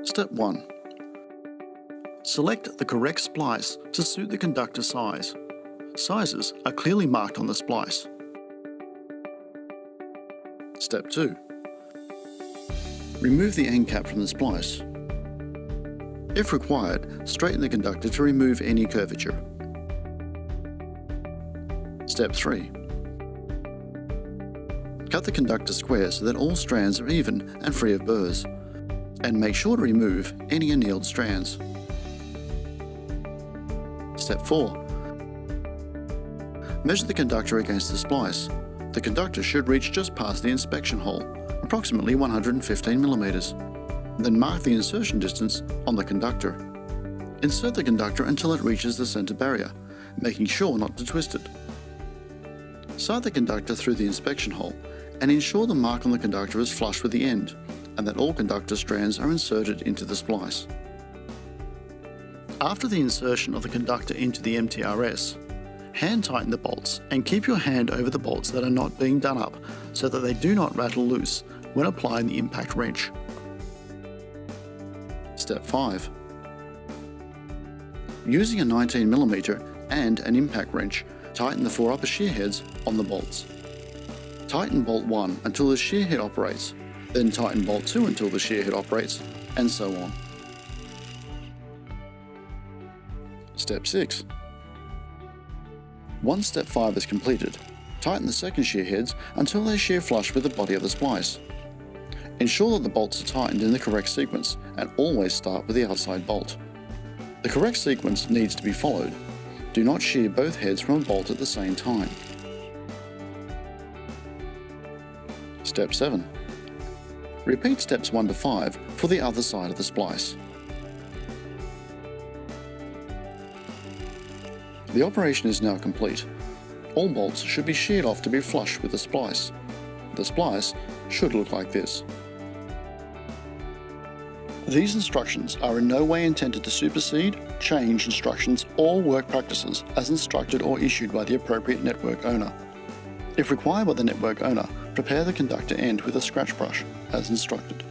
Step 1. Select the correct splice to suit the conductor size. Sizes are clearly marked on the splice. Step 2. Remove the end cap from the splice. If required, straighten the conductor to remove any curvature. Step 3. Cut the conductor square so that all strands are even and free of burrs, and make sure to remove any annealed strands. Step 4. Measure the conductor against the splice. The conductor should reach just past the inspection hole, approximately 115 mm. Then mark the insertion distance on the conductor. Insert the conductor until it reaches the center barrier, making sure not to twist it. Sight the conductor through the inspection hole and ensure the mark on the conductor is flush with the end and that all conductor strands are inserted into the splice. After the insertion of the conductor into the MTRS, hand tighten the bolts and keep your hand over the bolts that are not being done up so that they do not rattle loose when applying the impact wrench. Step 5. Using a 19 mm and an impact wrench, tighten the 4 upper shear heads on the bolts. Tighten bolt 1 until the shear head operates, then tighten bolt 2 until the shear head operates, and so on. Step 6. Once step 5 is completed, tighten the second shear heads until they shear flush with the body of the splice. Ensure that the bolts are tightened in the correct sequence and always start with the outside bolt. The correct sequence needs to be followed. Do not shear both heads from a bolt at the same time. Step 7. Repeat steps 1 to 5 for the other side of the splice. The operation is now complete. All bolts should be sheared off to be flush with the splice. The splice should look like this. These instructions are in no way intended to supersede, change instructions or work practices as instructed or issued by the appropriate network owner. If required by the network owner, prepare the conductor end with a scratch brush as instructed.